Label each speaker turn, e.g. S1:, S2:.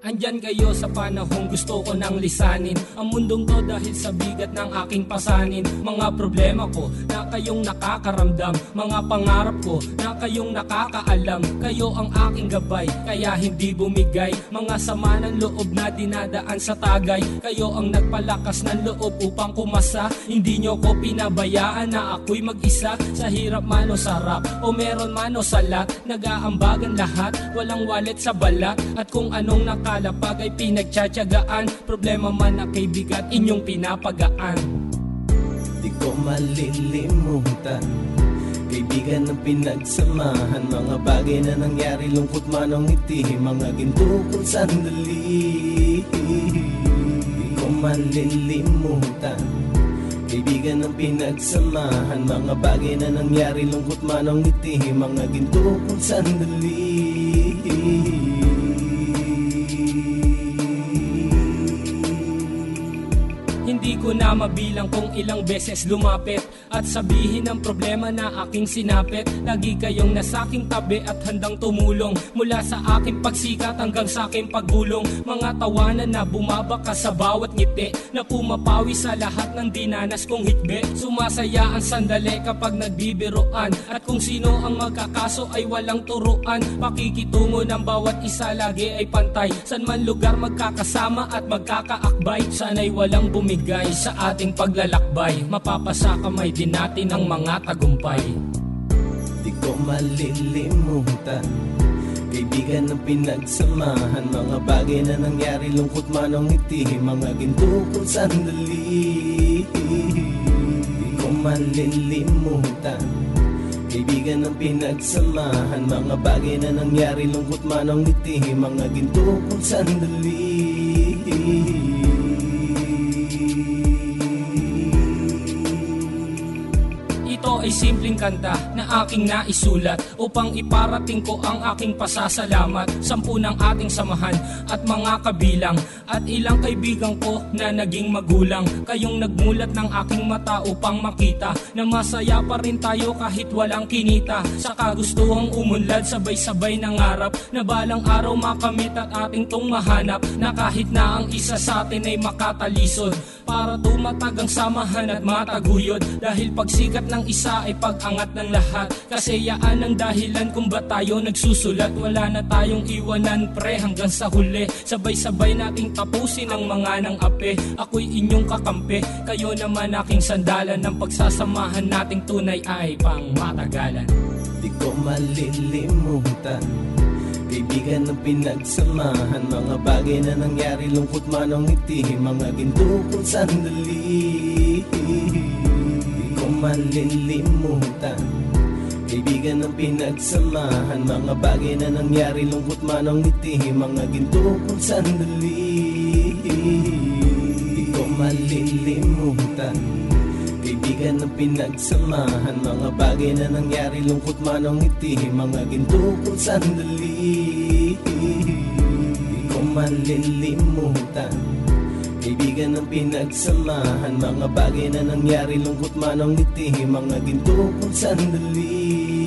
S1: Andyan kayo sa panahong gusto ko nang lisanin ang mundong to dahil sa bigat ng aking pasanin. Mga problema ko na kayong nakakaramdam, mga pangarap ko na kayong nakakaalam. Kayo ang aking gabay, kaya hindi bumigay. Mga sama ng loob na dinadaan sa tagay. Kayo ang nagpalakas ng loob upang kumasa. Hindi nyo ko pinabayaan na ako'y mag-isa. Sa hirap man o sarap, o meron man o salat, nag-aambagan lahat, walang wallet sa balat. At kung anong nakalapag ay pinagtsatsagaan. Problema man na kaibigan, inyong pinapagaan.
S2: Di ko malilimutan kaibigan ng pinagsamahan, mga bagay na nangyari, lungkot man o ngiti, mga ginto kong sandali. Di ko malilimutan kaibigan ng pinagsamahan, mga bagay na nangyari, lungkot man o ngiti, mga ginto kong sandali.
S1: Hindi ko na mabilang kung ilang beses lumapit at sabihin ang problema na aking sinapit. Lagi kayong nasa aking tabi at handang tumulong, mula sa aking pagsikat hanggang sa aking paggulong. Mga tawanan na bumabaka sa bawat ngiti, na pumapawi sa lahat ng dinanas kong hikbi. Sumasaya ang sandali kapag nagbibiroan, at kung sino ang magkakaso ay walang turuan. Pakikitungo ng bawat isa lagi ay pantay, san man lugar magkakasama at magkakaakbay. Sana'y walang bumigay sa ating paglalakbay, mapapasa kamay din natin ang mga tagumpay.
S2: Di ko malilimutan kaibigan ng pinagsamahan, mga bagay na nangyari, lungkot man o ngiti, mga ginto kong sandali. Di ko malilimutan kaibigan ng pinagsamahan, mga bagay na nangyari, lungkot man o ngiti, mga ginto kong sandali.
S1: Ito ay simpleng kanta na aking naisulat upang iparating ko ang aking pasasalamat. 10 ng ating samahan at mga kabilang, at ilang kaibigan ko na naging magulang. Kayong nagmulat ng aking mata upang makita na masaya pa rin tayo kahit walang kinita. Sa kagustuhang umunlad, sabay-sabay nangarap na balang araw makamit at ating tong mahanap, na kahit na ang isa sa atin ay makatalisod, para tumatag ang samahan at mataguyod. Dahil pagsikat ng isa ay pag-angat ng lahat, kasayaan ang dahilan kung ba't tayo nagsusulat. Wala na tayong iwanan pre hanggang sa huli, sabay-sabay nating tapusin ang mga nang ape. Ako'y inyong kakampi, kayo naman aking sandalan, ng pagsasamahan nating tunay ay pang matagalan.
S2: Di ko malilimutan kaibigan ng pinagsamahan, mga bagay na nangyari, lungkot man o ngiti, mga ginto kong sandali. Di ko malilimutan kaibigan ng pinagsamahan, mga bagay na nangyari, lungkot man o ngiti, mga ginto kong sandali. Di ko malilimutan kaibigan ng pinagsamahan, mga bagay na nangyari, lungkot man o ngiti, mga ginto kong sandali. Di ko malilimutan kaibigan ng pinagsamahan, mga bagay na nangyari, lungkot man o ngiti, mga ginto kong sandali.